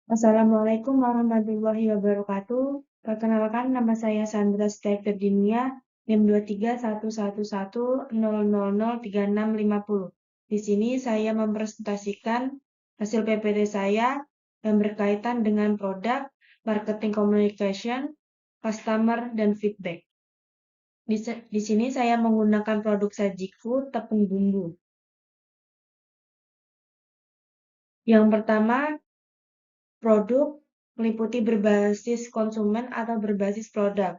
Assalamualaikum warahmatullahi wabarakatuh. Perkenalkan, nama saya Sandra Stefirdinia, NIM 231111003650. Di sini saya mempresentasikan hasil PPT saya yang berkaitan dengan produk, marketing communication, customer, dan feedback. Di sini saya menggunakan produk Sajiku tepung bumbu. Yang pertama, produk meliputi berbasis konsumen atau berbasis produk.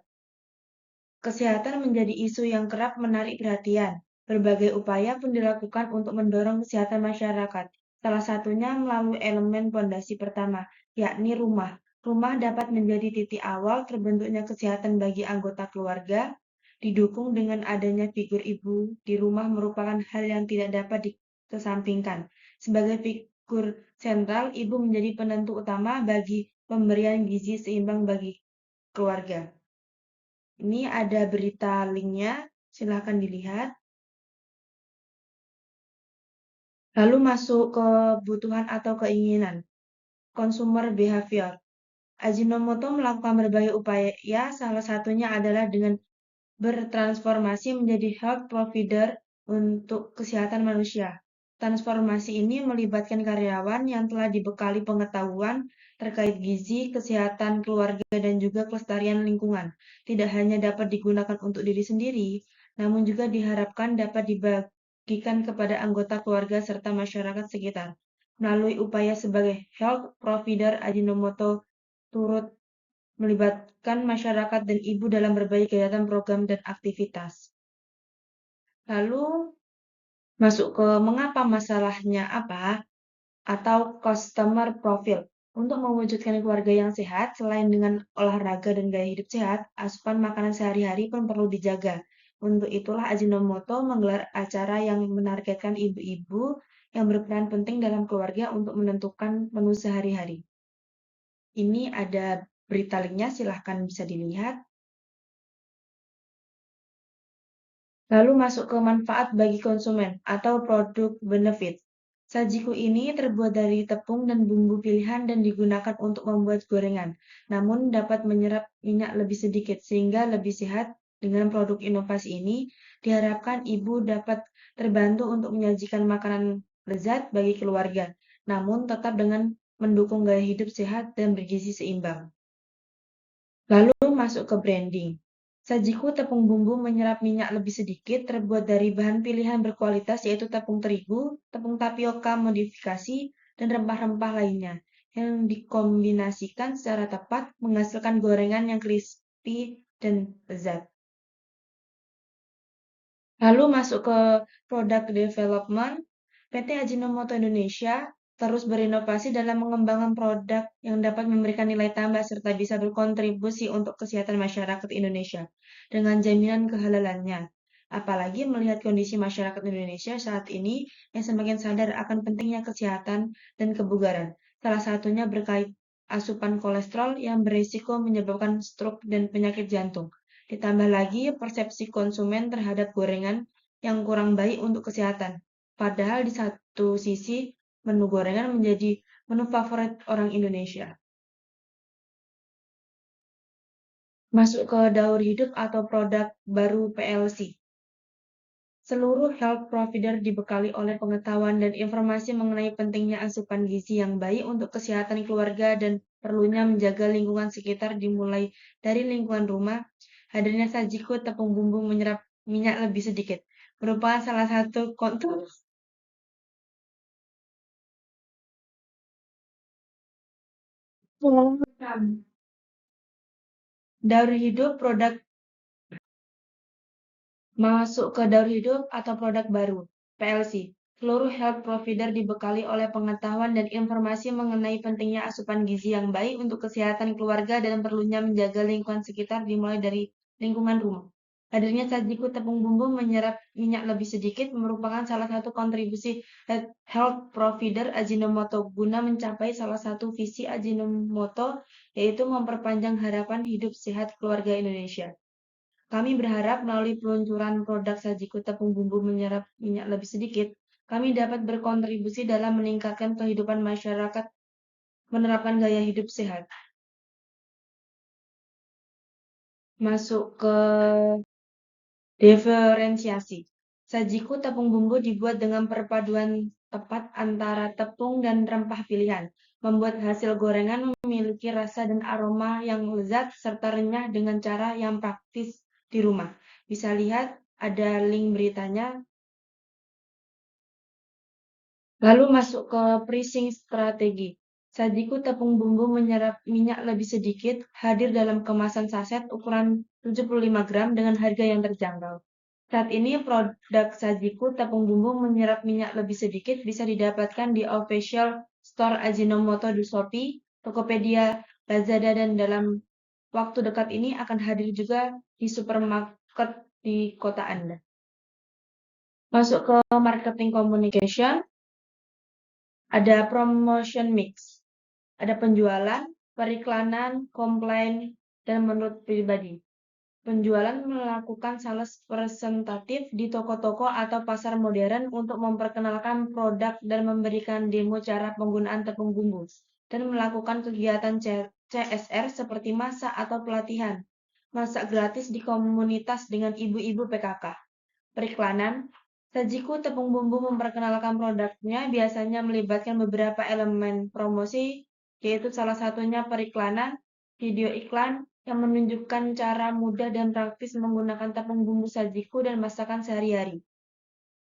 Kesehatan menjadi isu yang kerap menarik perhatian. Berbagai upaya pun dilakukan untuk mendorong kesehatan masyarakat. Salah satunya melalui elemen pondasi pertama, yakni rumah. Rumah dapat menjadi titik awal terbentuknya kesehatan bagi anggota keluarga, didukung dengan adanya figur ibu di rumah merupakan hal yang tidak dapat dikesampingkan. Sebagai figur sentral, ibu menjadi penentu utama bagi pemberian gizi seimbang bagi keluarga. Ini ada berita linknya, silahkan dilihat. Lalu masuk ke kebutuhan atau keinginan. Consumer behavior. Ajinomoto melakukan berbagai upaya, salah satunya adalah dengan bertransformasi menjadi health provider untuk kesehatan manusia. Transformasi ini melibatkan karyawan yang telah dibekali pengetahuan terkait gizi, kesehatan keluarga, dan juga kelestarian lingkungan. Tidak hanya dapat digunakan untuk diri sendiri, namun juga diharapkan dapat dibagikan kepada anggota keluarga serta masyarakat sekitar. Melalui upaya sebagai health provider, Ajinomoto turut melibatkan masyarakat dan ibu dalam berbagai kegiatan program dan aktivitas. Lalu masuk ke mengapa masalahnya apa atau customer profile. Untuk mewujudkan keluarga yang sehat, selain dengan olahraga dan gaya hidup sehat, asupan makanan sehari-hari pun perlu dijaga. Untuk itulah Ajinomoto menggelar acara yang menargetkan ibu-ibu yang berperan penting dalam keluarga untuk menentukan menu sehari-hari. Ini ada berita linknya, silahkan bisa dilihat. Lalu masuk ke manfaat bagi konsumen atau produk benefit. Sajiku ini terbuat dari tepung dan bumbu pilihan dan digunakan untuk membuat gorengan, namun dapat menyerap minyak lebih sedikit sehingga lebih sehat. Dengan produk inovasi ini, diharapkan ibu dapat terbantu untuk menyajikan makanan lezat bagi keluarga, namun tetap dengan mendukung gaya hidup sehat dan bergizi seimbang. Lalu masuk ke branding. Sajiku tepung bumbu menyerap minyak lebih sedikit, terbuat dari bahan pilihan berkualitas yaitu tepung terigu, tepung tapioka modifikasi, dan rempah-rempah lainnya yang dikombinasikan secara tepat menghasilkan gorengan yang crispy dan lezat. Lalu masuk ke product development, PT Ajinomoto Indonesia terus berinovasi dalam mengembangkan produk yang dapat memberikan nilai tambah serta bisa berkontribusi untuk kesehatan masyarakat Indonesia dengan jaminan kehalalannya. Apalagi melihat kondisi masyarakat Indonesia saat ini yang semakin sadar akan pentingnya kesehatan dan kebugaran. Salah satunya berkait asupan kolesterol yang berisiko menyebabkan stroke dan penyakit jantung. Ditambah lagi persepsi konsumen terhadap gorengan yang kurang baik untuk kesehatan. Padahal di satu sisi, menu gorengan menjadi menu favorit orang Indonesia. Masuk ke daur hidup atau produk baru PLC. Seluruh health provider dibekali oleh pengetahuan dan informasi mengenai pentingnya asupan gizi yang baik untuk kesehatan keluarga dan perlunya menjaga lingkungan sekitar dimulai dari lingkungan rumah. Hadirnya sajiku tepung bumbu menyerap minyak lebih sedikit merupakan salah satu kontur daur hidup produk. Masuk ke daur hidup atau produk baru, PLC. Seluruh health provider dibekali oleh pengetahuan dan informasi mengenai pentingnya asupan gizi yang baik untuk kesehatan keluarga dan perlunya menjaga lingkungan sekitar dimulai dari lingkungan rumah. Hadirnya sajiku tepung bumbu menyerap minyak lebih sedikit merupakan salah satu kontribusi health provider Ajinomoto guna mencapai salah satu visi Ajinomoto yaitu memperpanjang harapan hidup sehat keluarga Indonesia. Kami berharap melalui peluncuran produk Sajiku tepung bumbu menyerap minyak lebih sedikit, kami dapat berkontribusi dalam meningkatkan kehidupan masyarakat menerapkan gaya hidup sehat. Masuk ke diferensiasi. Sajiku tepung bumbu dibuat dengan perpaduan tepat antara tepung dan rempah pilihan, membuat hasil gorengan memiliki rasa dan aroma yang lezat serta renyah dengan cara yang praktis di rumah. Bisa lihat ada link beritanya. Lalu masuk ke pricing strategi. Sajiku tepung bumbu menyerap minyak lebih sedikit, hadir dalam kemasan saset ukuran 75 gram dengan harga yang terjangkau. Saat ini produk sajiku tepung bumbu menyerap minyak lebih sedikit bisa didapatkan di official store Ajinomoto di Shopee, Tokopedia, Lazada, dan dalam waktu dekat ini akan hadir juga di supermarket di kota Anda. Masuk ke marketing communication, ada promotion mix, ada penjualan, periklanan, komplain, dan menurut pribadi. Penjualan melakukan sales presentatif di toko-toko atau pasar modern untuk memperkenalkan produk dan memberikan demo cara penggunaan tepung bumbu, dan melakukan kegiatan CSR seperti masak atau pelatihan masak gratis di komunitas dengan ibu-ibu PKK. Periklanan, sajiku tepung bumbu memperkenalkan produknya biasanya melibatkan beberapa elemen promosi, yaitu salah satunya periklanan, video iklan, yang menunjukkan cara mudah dan praktis menggunakan tepung bumbu sajiku dan masakan sehari-hari.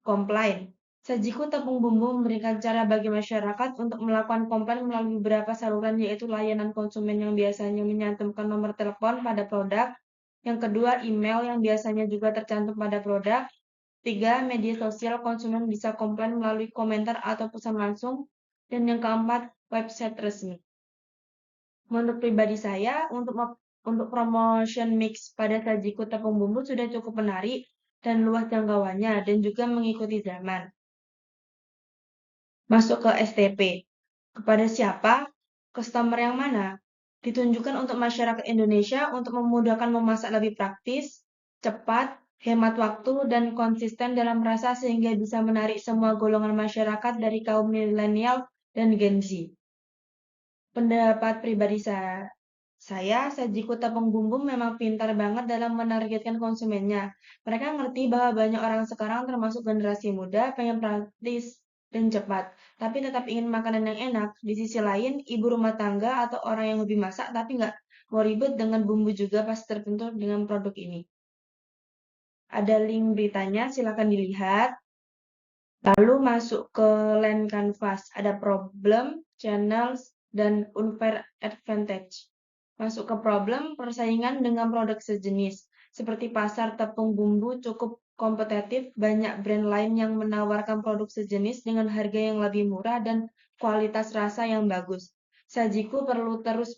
Komplain. Sajiku tepung bumbu memberikan cara bagi masyarakat untuk melakukan komplain melalui beberapa saluran, yaitu layanan konsumen yang biasanya menyantumkan nomor telepon pada produk, yang kedua email yang biasanya juga tercantum pada produk, 3. Media sosial konsumen bisa komplain melalui komentar atau pesan langsung, dan yang keempat website resmi. Menurut pribadi saya, untuk promotion mix pada sajiku tepung bumbu sudah cukup menarik dan luas jangkauannya dan juga mengikuti zaman. Masuk ke STP. Kepada siapa? Customer yang mana? Ditunjukkan untuk masyarakat Indonesia untuk memudahkan memasak lebih praktis, cepat, hemat waktu, dan konsisten dalam rasa sehingga bisa menarik semua golongan masyarakat dari kaum milenial dan Gen Z. Pendapat pribadi saya, sajiku tepung bumbu memang pintar banget dalam menargetkan konsumennya. Mereka ngerti bahwa banyak orang sekarang termasuk generasi muda pengen praktis dan cepat, tapi tetap ingin makanan yang enak. Di sisi lain, ibu rumah tangga atau orang yang hobi masak tapi nggak mau ribet dengan bumbu juga pasti terbentur dengan produk ini. Ada link beritanya, silakan dilihat. Lalu masuk ke land canvas, ada problem, channels, dan unfair advantage. Masuk ke problem, persaingan dengan produk sejenis. Seperti pasar tepung bumbu cukup kompetitif, banyak brand lain yang menawarkan produk sejenis dengan harga yang lebih murah dan kualitas rasa yang bagus. Sajiku perlu terus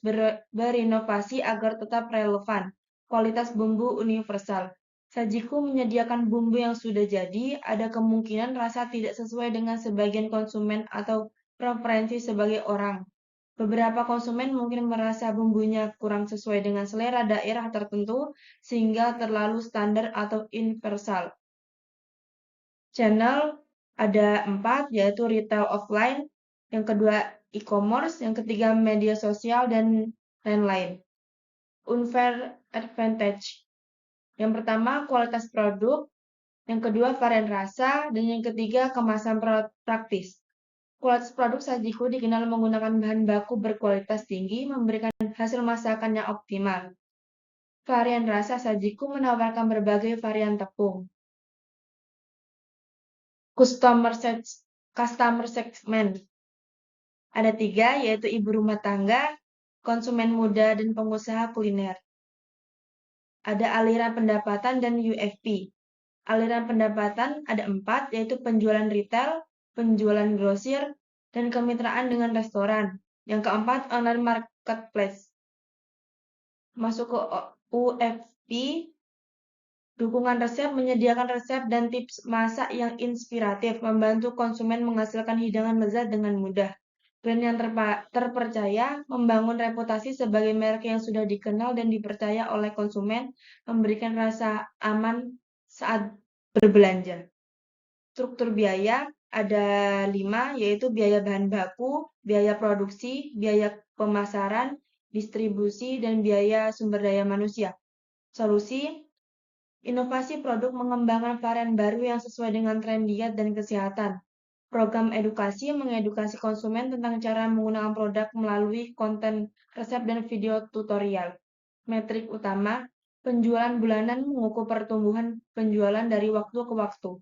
berinovasi agar tetap relevan. Kualitas bumbu universal. Sajiku menyediakan bumbu yang sudah jadi, ada kemungkinan rasa tidak sesuai dengan sebagian konsumen atau preferensi sebagai orang. Beberapa konsumen mungkin merasa bumbunya kurang sesuai dengan selera daerah tertentu, sehingga terlalu standar atau universal. Channel ada 4, yaitu retail offline, yang kedua e-commerce, yang ketiga media sosial, dan lain-lain. Unfair advantage. Yang pertama, kualitas produk. Yang kedua, varian rasa. Dan yang ketiga, kemasan praktis. Kualitas produk sajiku dikenal menggunakan bahan baku berkualitas tinggi, memberikan hasil masakan yang optimal. Varian rasa sajiku menawarkan berbagai varian tepung. Customer segment. Ada 3, yaitu ibu rumah tangga, konsumen muda, dan pengusaha kuliner. Ada aliran pendapatan dan UFP. Aliran pendapatan ada 4, yaitu penjualan retail, penjualan grosir, dan kemitraan dengan restoran. Yang keempat, online marketplace. Masuk ke UFP, dukungan resep, menyediakan resep dan tips masak yang inspiratif, membantu konsumen menghasilkan hidangan lezat dengan mudah. Brand yang terpercaya, membangun reputasi sebagai merek yang sudah dikenal dan dipercaya oleh konsumen, memberikan rasa aman saat berbelanja. Struktur biaya, ada 5, yaitu biaya bahan baku, biaya produksi, biaya pemasaran, distribusi, dan biaya sumber daya manusia. Solusi, inovasi produk mengembangkan varian baru yang sesuai dengan tren diet dan kesehatan. Program edukasi mengedukasi konsumen tentang cara menggunakan produk melalui konten resep dan video tutorial. Metrik utama, penjualan bulanan mengukur pertumbuhan penjualan dari waktu ke waktu.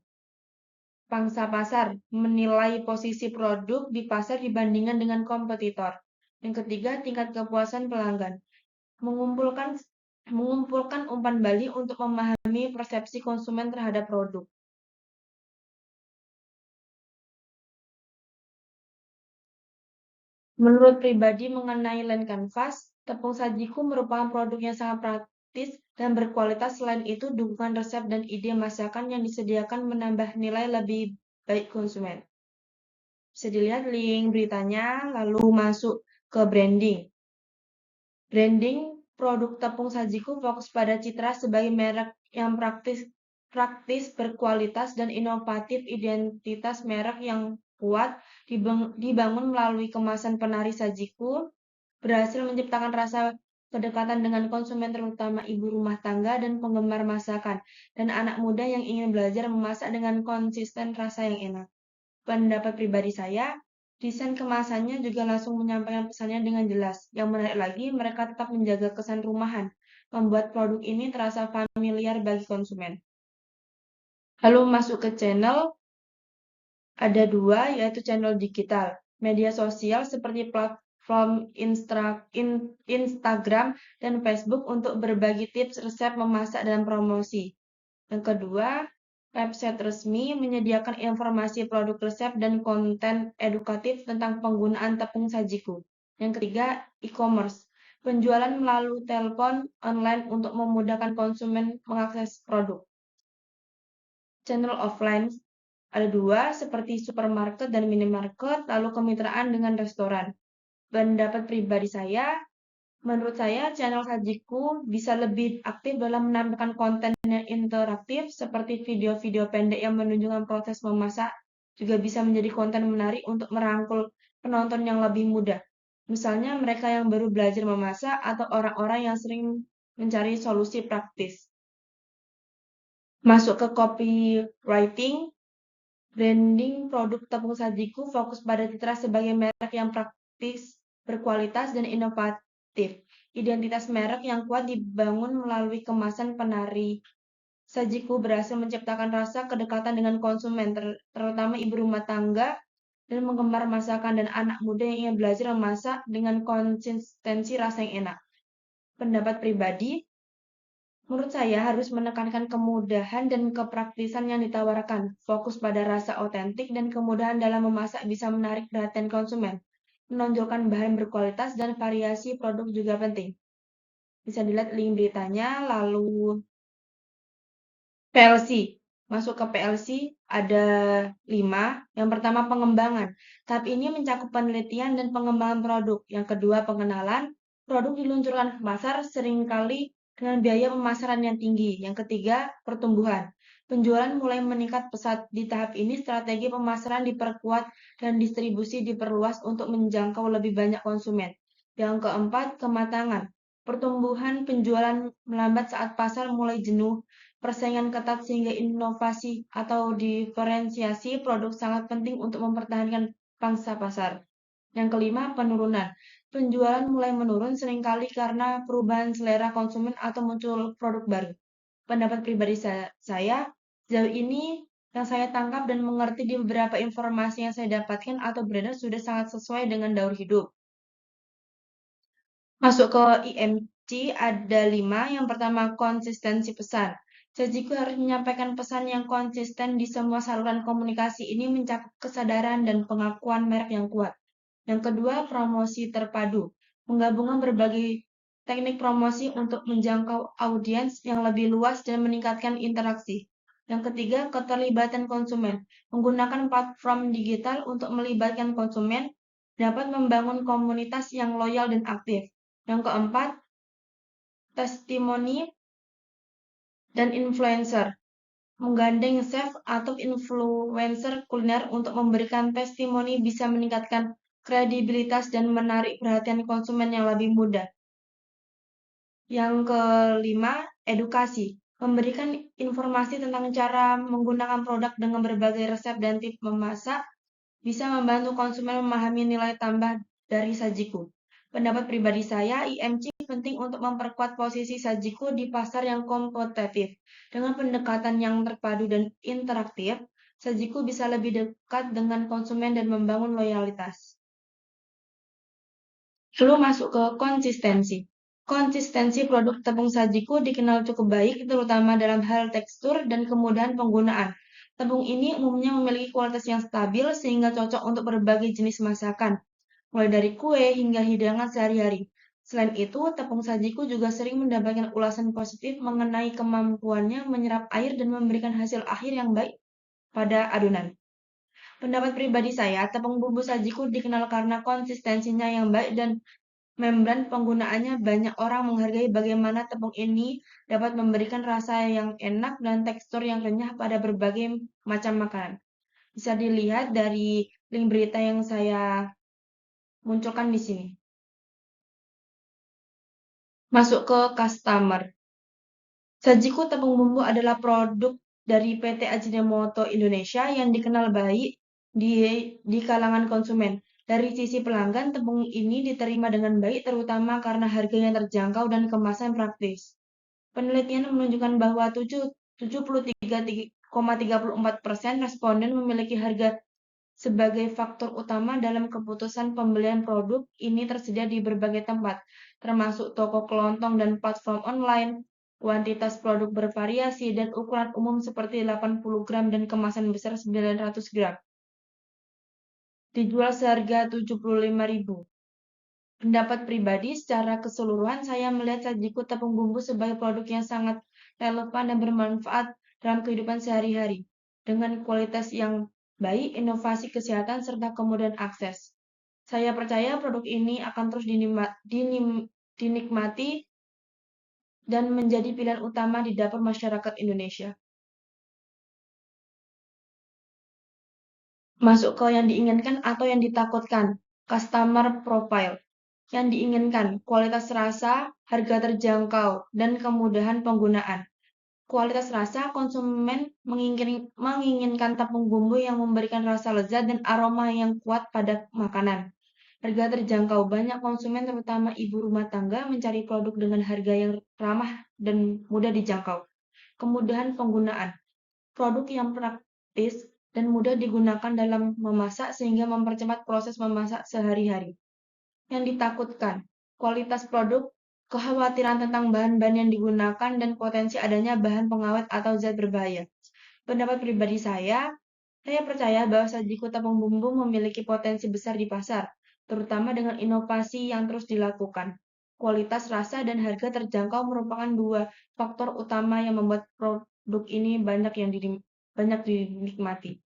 Pangsa pasar menilai posisi produk di pasar dibandingkan dengan kompetitor. Yang ketiga, tingkat kepuasan pelanggan. Mengumpulkan umpan balik untuk memahami persepsi konsumen terhadap produk. Menurut pribadi mengenai Land Canvas, tepung sajiku merupakan produk yang sangat praktis dan berkualitas. Selain itu, dukungan resep dan ide masakan yang disediakan menambah nilai lebih baik konsumen. Bisa dilihat link beritanya, lalu masuk ke branding. Branding produk tepung sajiku fokus pada citra sebagai merek yang praktis, berkualitas, dan inovatif. Identitas merek yang kuat dibangun melalui kemasan penari sajiku, berhasil menciptakan rasa kedekatan dengan konsumen, terutama ibu rumah tangga dan penggemar masakan, dan anak muda yang ingin belajar memasak dengan konsisten rasa yang enak. Pendapat pribadi saya, desain kemasannya juga langsung menyampaikan pesannya dengan jelas. Yang menarik lagi, mereka tetap menjaga kesan rumahan, membuat produk ini terasa familiar bagi konsumen. Lalu masuk ke channel, ada 2, yaitu channel digital. Media sosial seperti platform Instagram dan Facebook untuk berbagi tips, resep memasak, dan promosi. Yang kedua, website resmi menyediakan informasi produk, resep, dan konten edukatif tentang penggunaan tepung sajiku. Yang ketiga, e-commerce. Penjualan melalui telepon online untuk memudahkan konsumen mengakses produk. Channel offline ada 2, seperti supermarket dan minimarket, lalu kemitraan dengan restoran. Pendapat pribadi saya, menurut saya, channel sajiku bisa lebih aktif dalam menampilkan konten yang interaktif, seperti video-video pendek yang menunjukkan proses memasak, juga bisa menjadi konten menarik untuk merangkul penonton yang lebih muda. Misalnya mereka yang baru belajar memasak atau orang-orang yang sering mencari solusi praktis. Masuk ke copywriting, branding produk tepung sajiku fokus pada citra sebagai merek yang praktis, berkualitas, dan inovatif. Identitas merek yang kuat dibangun melalui kemasan penari sajiku, berhasil menciptakan rasa kedekatan dengan konsumen, terutama ibu rumah tangga dan penggemar masakan, dan anak muda yang ingin belajar memasak dengan konsistensi rasa yang enak. Pendapat pribadi, menurut saya harus menekankan kemudahan dan kepraktisan yang ditawarkan. Fokus pada rasa otentik dan kemudahan dalam memasak bisa menarik perhatian konsumen. Menonjolkan bahan berkualitas dan variasi produk juga penting. Bisa dilihat link beritanya, lalu PLC. Masuk ke PLC ada 5. Yang pertama pengembangan. Tahap ini mencakup penelitian dan pengembangan produk. Yang kedua pengenalan. Produk diluncurkan ke pasar seringkali dengan biaya pemasaran yang tinggi. Yang ketiga pertumbuhan. Penjualan mulai meningkat pesat. Di tahap ini strategi pemasaran diperkuat dan distribusi diperluas untuk menjangkau lebih banyak konsumen. Yang keempat kematangan. Pertumbuhan penjualan melambat saat pasar mulai jenuh. Persaingan ketat sehingga inovasi atau diferensiasi produk sangat penting untuk mempertahankan pangsa pasar. Yang kelima, penurunan. Penjualan mulai menurun seringkali karena perubahan selera konsumen atau muncul produk baru. Pendapat pribadi saya, sejauh ini yang saya tangkap dan mengerti di beberapa informasi yang saya dapatkan atau beredar sudah sangat sesuai dengan daur hidup. Masuk ke IMC ada 5. Yang pertama, konsistensi pesan. Sajiku harus menyampaikan pesan yang konsisten di semua saluran komunikasi. Ini mencakup kesadaran dan pengakuan merek yang kuat. Yang kedua, promosi terpadu. Menggabungkan berbagai teknik promosi untuk menjangkau audiens yang lebih luas dan meningkatkan interaksi. Yang ketiga, keterlibatan konsumen. Menggunakan platform digital untuk melibatkan konsumen dapat membangun komunitas yang loyal dan aktif. Yang keempat, testimoni dan influencer. Menggandeng chef atau influencer kuliner untuk memberikan testimoni bisa meningkatkan kredibilitas dan menarik perhatian konsumen yang lebih muda. Yang kelima, edukasi. Memberikan informasi tentang cara menggunakan produk dengan berbagai resep dan tips memasak bisa membantu konsumen memahami nilai tambah dari sajiku. Pendapat pribadi saya, IMC penting untuk memperkuat posisi sajiku di pasar yang kompetitif. Dengan pendekatan yang terpadu dan interaktif, sajiku bisa lebih dekat dengan konsumen dan membangun loyalitas. Lalu masuk ke konsistensi. Konsistensi produk tepung sajiku dikenal cukup baik, terutama dalam hal tekstur dan kemudahan penggunaan. Tepung ini umumnya memiliki kualitas yang stabil sehingga cocok untuk berbagai jenis masakan, mulai dari kue hingga hidangan sehari-hari. Selain itu, tepung sajiku juga sering mendapatkan ulasan positif mengenai kemampuannya menyerap air dan memberikan hasil akhir yang baik pada adonan. Pendapat pribadi saya, tepung bumbu sajiku dikenal karena konsistensinya yang baik dan membran penggunaannya. Banyak orang menghargai bagaimana tepung ini dapat memberikan rasa yang enak dan tekstur yang renyah pada berbagai macam makanan. Bisa dilihat dari link berita yang saya munculkan di sini. Masuk ke customer. Sajiku tepung bumbu adalah produk dari PT Ajinomoto Indonesia yang dikenal baik di kalangan konsumen. Dari sisi pelanggan, tepung ini diterima dengan baik terutama karena harganya terjangkau dan kemasan praktis. Penelitian menunjukkan bahwa 73,34% responden memiliki harga sebagai faktor utama dalam keputusan pembelian. Produk ini tersedia di berbagai tempat, termasuk toko kelontong dan platform online. Kuantitas produk bervariasi dan ukuran umum seperti 80 gram dan kemasan besar 900 gram. Dijual seharga 75.000. Pendapat pribadi, secara keseluruhan saya melihat sajiku tepung bumbu sebagai produk yang sangat relevan dan bermanfaat dalam kehidupan sehari-hari. Dengan kualitas yang baik, inovasi kesehatan, serta kemudahan akses. Saya percaya produk ini akan terus dinikmati dan menjadi pilihan utama di dapur masyarakat Indonesia. Masuk ke yang diinginkan atau yang ditakutkan. Customer profile. Yang diinginkan, kualitas rasa, harga terjangkau, dan kemudahan penggunaan. Kualitas rasa, konsumen menginginkan tepung bumbu yang memberikan rasa lezat dan aroma yang kuat pada makanan. Harga terjangkau, banyak konsumen terutama ibu rumah tangga mencari produk dengan harga yang ramah dan mudah dijangkau. Kemudahan penggunaan, produk yang praktis dan mudah digunakan dalam memasak sehingga mempercepat proses memasak sehari-hari. Yang ditakutkan, kualitas produk, kekhawatiran tentang bahan-bahan yang digunakan, dan potensi adanya bahan pengawet atau zat berbahaya. Pendapat pribadi saya percaya bahwa sajiku tepung bumbu memiliki potensi besar di pasar, terutama dengan inovasi yang terus dilakukan. Kualitas rasa dan harga terjangkau merupakan dua faktor utama yang membuat produk ini banyak dinikmati.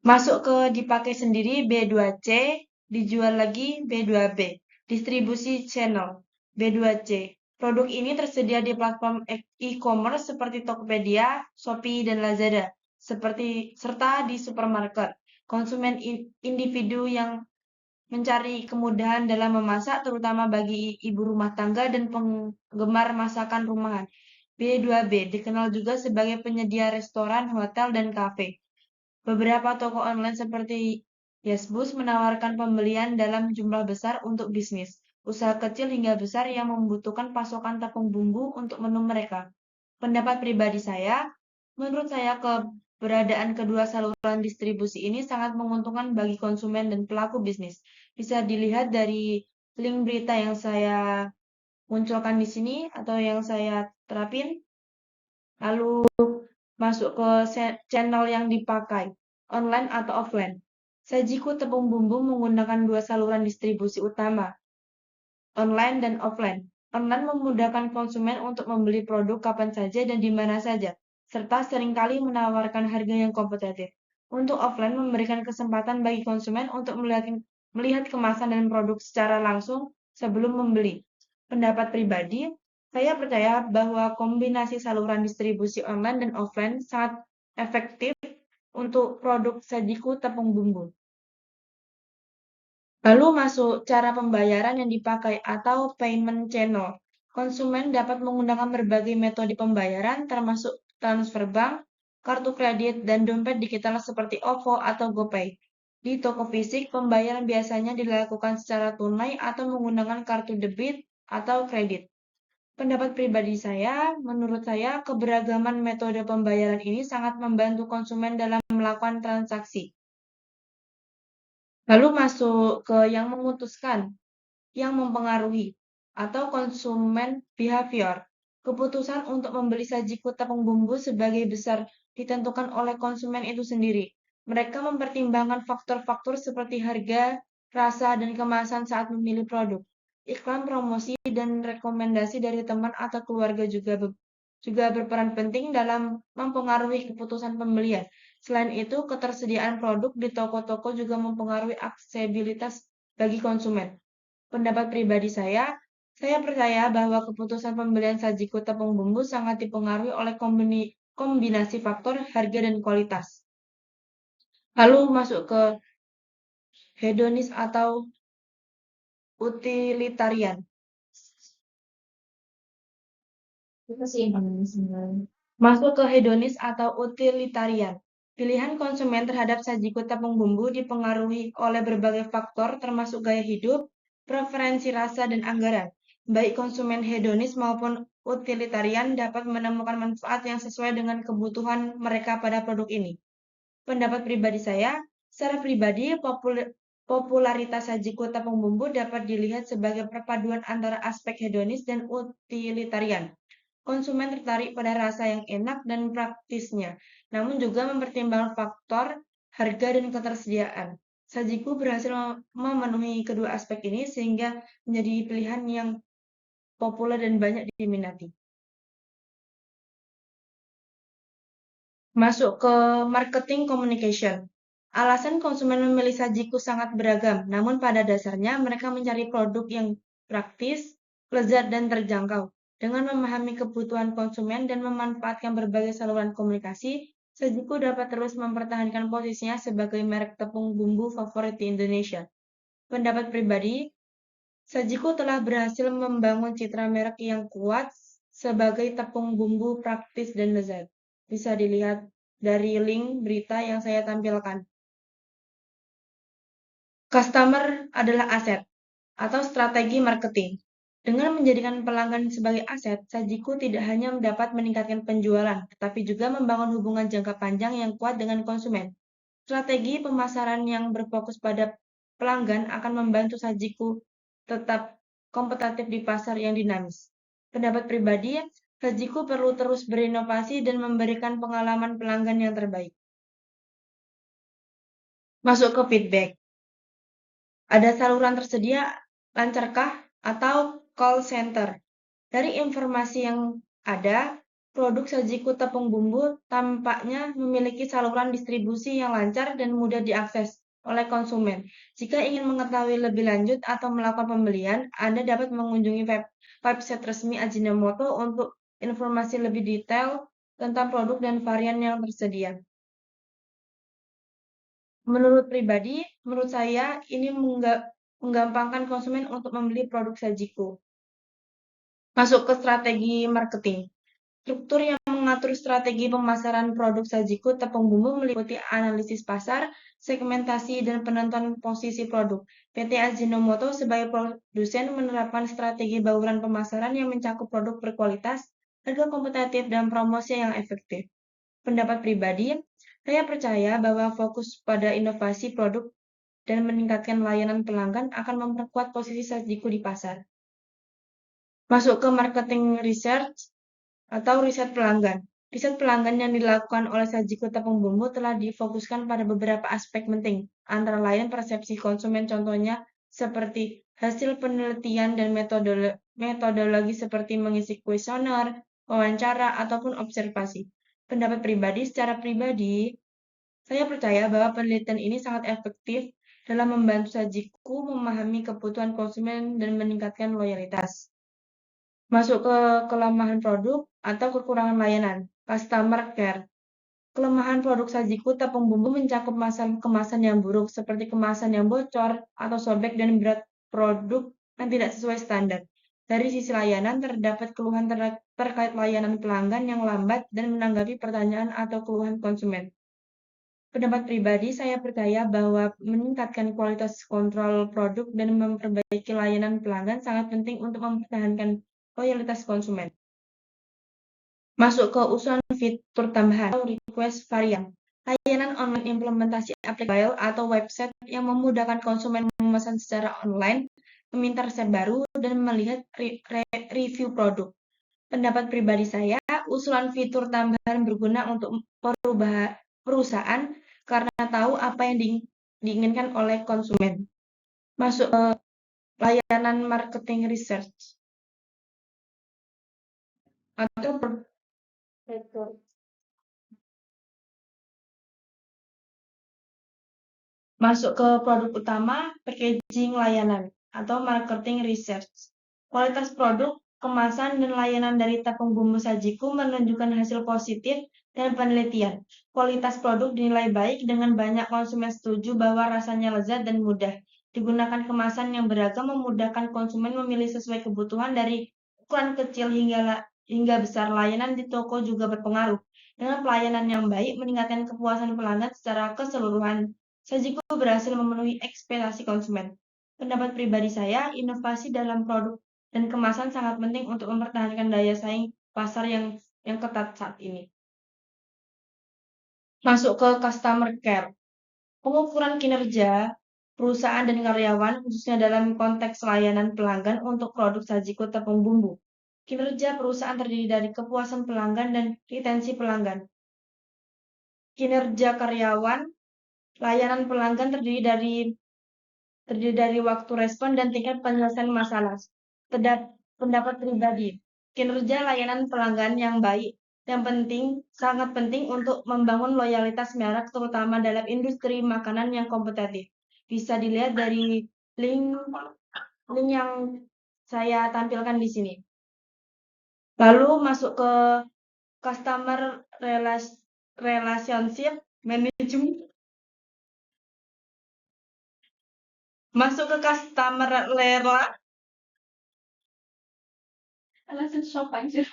Masuk ke dipakai sendiri B2C, dijual lagi B2B. Distribusi channel B2C. Produk ini tersedia di platform e-commerce seperti Tokopedia, Shopee, dan Lazada, serta di supermarket. Konsumen individu yang mencari kemudahan dalam memasak, terutama bagi ibu rumah tangga dan penggemar masakan rumahan. B2B dikenal juga sebagai penyedia restoran, hotel, dan kafe. Beberapa toko online seperti Yesbus menawarkan pembelian dalam jumlah besar untuk bisnis, usaha kecil hingga besar yang membutuhkan pasokan tepung bumbu untuk menu mereka. Pendapat pribadi saya, menurut saya keberadaan kedua saluran distribusi ini sangat menguntungkan bagi konsumen dan pelaku bisnis. Bisa dilihat dari link berita yang saya munculkan di sini atau yang saya terapin. Lalu masuk ke channel yang dipakai, online atau offline. Sajiku tepung bumbu menggunakan dua saluran distribusi utama, online dan offline. Online memudahkan konsumen untuk membeli produk kapan saja dan di mana saja, serta seringkali menawarkan harga yang kompetitif. Untuk offline memberikan kesempatan bagi konsumen untuk melihat kemasan dan produk secara langsung sebelum membeli. Pendapat pribadi, Saya percaya bahwa kombinasi saluran distribusi online dan offline sangat efektif untuk produk sajiku tepung bumbu. Lalu masuk cara pembayaran yang dipakai atau payment channel. Konsumen dapat menggunakan berbagai metode pembayaran termasuk transfer bank, kartu kredit, dan dompet digital seperti OVO atau GoPay. Di toko fisik, pembayaran biasanya dilakukan secara tunai atau menggunakan kartu debit atau kredit. Pendapat pribadi saya, menurut saya, keberagaman metode pembayaran ini sangat membantu konsumen dalam melakukan transaksi. Lalu masuk ke yang memutuskan, yang mempengaruhi, atau konsumen behavior. Keputusan untuk membeli sajiku tepung bumbu sebagai besar ditentukan oleh konsumen itu sendiri. Mereka mempertimbangkan faktor-faktor seperti harga, rasa, dan kemasan saat memilih produk. Iklan promosi dan rekomendasi dari teman atau keluarga juga berperan penting dalam mempengaruhi keputusan pembelian. Selain itu, ketersediaan produk di toko-toko juga mempengaruhi aksesibilitas bagi konsumen. Pendapat pribadi saya percaya bahwa keputusan pembelian sajiku tepung bumbu sangat dipengaruhi oleh kombinasi faktor harga dan kualitas. Lalu masuk ke hedonis atau utilitarian. Masuk ke hedonis atau utilitarian. Pilihan konsumen terhadap sajiku tepung bumbu dipengaruhi oleh berbagai faktor termasuk gaya hidup, preferensi rasa, dan anggaran. Baik konsumen hedonis maupun utilitarian dapat menemukan manfaat yang sesuai dengan kebutuhan mereka pada produk ini. Pendapat pribadi saya, secara pribadi, popularitas sajiku tepung bumbu dapat dilihat sebagai perpaduan antara aspek hedonis dan utilitarian. Konsumen tertarik pada rasa yang enak dan praktisnya, namun juga mempertimbangkan faktor harga dan ketersediaan. Sajiku berhasil memenuhi kedua aspek ini sehingga menjadi pilihan yang populer dan banyak diminati. Masuk ke marketing communication. Alasan konsumen memilih sajiku sangat beragam, namun pada dasarnya mereka mencari produk yang praktis, lezat, dan terjangkau. Dengan memahami kebutuhan konsumen dan memanfaatkan berbagai saluran komunikasi, sajiku dapat terus mempertahankan posisinya sebagai merek tepung bumbu favorit di Indonesia. Pendapat pribadi, sajiku telah berhasil membangun citra merek yang kuat sebagai tepung bumbu praktis dan lezat. Bisa dilihat dari link berita yang saya tampilkan. Customer adalah aset atau strategi marketing. Dengan menjadikan pelanggan sebagai aset, sajiku tidak hanya dapat meningkatkan penjualan, tetapi juga membangun hubungan jangka panjang yang kuat dengan konsumen. Strategi pemasaran yang berfokus pada pelanggan akan membantu sajiku tetap kompetitif di pasar yang dinamis. Pendapat pribadi, sajiku perlu terus berinovasi dan memberikan pengalaman pelanggan yang terbaik. Masuk ke feedback. Ada saluran tersedia, lancarkah, atau call center? Dari informasi yang ada, produk sajiku tepung bumbu tampaknya memiliki saluran distribusi yang lancar dan mudah diakses oleh konsumen. Jika ingin mengetahui lebih lanjut atau melakukan pembelian, Anda dapat mengunjungi website resmi Ajinomoto untuk informasi lebih detail tentang produk dan varian yang tersedia. Menurut saya, ini menggampangkan konsumen untuk membeli produk sajiku. Masuk ke strategi marketing. Struktur yang mengatur strategi pemasaran produk sajiku tepung bumbu meliputi analisis pasar, segmentasi, dan penentuan posisi produk. PT Ajinomoto sebagai produsen menerapkan strategi bauran pemasaran yang mencakup produk berkualitas, harga kompetitif, dan promosi yang efektif. Pendapat pribadi, saya percaya bahwa fokus pada inovasi produk dan meningkatkan layanan pelanggan akan memperkuat posisi sajiku di pasar. Masuk ke marketing research atau riset pelanggan. Riset pelanggan yang dilakukan oleh sajiku tepung bumbu telah difokuskan pada beberapa aspek penting, antara lain persepsi konsumen contohnya seperti hasil penelitian dan metodologi seperti mengisi kuesioner, wawancara, ataupun observasi. Pendapat pribadi, secara pribadi, saya percaya bahwa penelitian ini sangat efektif dalam membantu sajiku memahami kebutuhan konsumen dan meningkatkan loyalitas. Masuk ke kelemahan produk atau kekurangan layanan. Customer care. Kelemahan produk sajiku tepung bumbu mencakup kemasan yang buruk, seperti kemasan yang bocor atau sobek dan berat produk yang tidak sesuai standar. Dari sisi layanan, terdapat keluhan terkait layanan pelanggan yang lambat dan menanggapi pertanyaan atau keluhan konsumen. Pendapat pribadi, saya percaya bahwa meningkatkan kualitas kontrol produk dan memperbaiki layanan pelanggan sangat penting untuk mempertahankan loyalitas konsumen. Masuk ke usulan fitur tambahan atau request varian. Layanan online implementasi aplikasi atau website yang memudahkan konsumen memesan secara online, meminta resep baru, dan melihat review produk. Pendapat pribadi saya, usulan fitur tambahan berguna untuk perusahaan karena tahu apa yang diinginkan oleh konsumen. Masuk ke layanan marketing research atau masuk ke produk utama, packaging layanan, atau marketing research. Kualitas produk, kemasan, dan layanan dari tepung bumbu sajiku menunjukkan hasil positif dan penelitian. Kualitas produk dinilai baik dengan banyak konsumen setuju bahwa rasanya lezat dan mudah. Digunakan kemasan yang beragam memudahkan konsumen memilih sesuai kebutuhan dari ukuran kecil hingga besar. Layanan di toko juga berpengaruh. Dengan pelayanan yang baik, meningkatkan kepuasan pelanggan secara keseluruhan. Sajiku berhasil memenuhi ekspektasi konsumen. Pendapat pribadi saya, inovasi dalam produk dan kemasan sangat penting untuk mempertahankan daya saing pasar yang ketat saat ini. Masuk ke customer care. Pengukuran kinerja perusahaan dan karyawan, khususnya dalam konteks layanan pelanggan untuk produk sajiku tepung bumbu. Kinerja perusahaan terdiri dari kepuasan pelanggan dan retensi pelanggan. Kinerja karyawan, layanan pelanggan terdiri dari waktu respon dan tingkat penyelesaian masalah. Pendapat pribadi, kinerja layanan pelanggan yang baik yang sangat penting untuk membangun loyalitas merek, terutama dalam industri makanan yang kompetitif. Bisa dilihat dari link yang saya tampilkan di sini. Lalu masuk ke customer relationship management. Masuk ke customer relationship aja.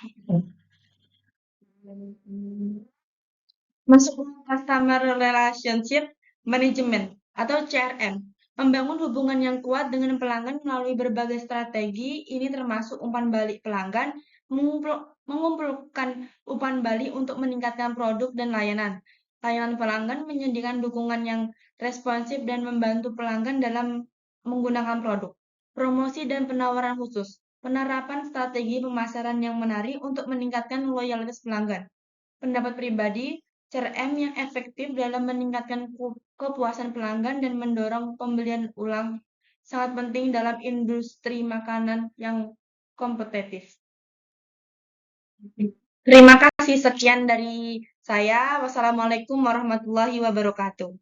Masuk ke Customer Relationship Management atau CRM. Membangun hubungan yang kuat dengan pelanggan melalui berbagai strategi, ini termasuk umpan balik pelanggan, mengumpulkan umpan balik untuk meningkatkan produk dan layanan. Layanan pelanggan menyediakan dukungan yang responsif dan membantu pelanggan dalam menggunakan produk. Promosi dan penawaran khusus. Penerapan strategi pemasaran yang menarik untuk meningkatkan loyalitas pelanggan. Pendapat pribadi, CRM yang efektif dalam meningkatkan kepuasan pelanggan dan mendorong pembelian ulang sangat penting dalam industri makanan yang kompetitif. Terima kasih, sekian dari saya. Wassalamualaikum warahmatullahi wabarakatuh.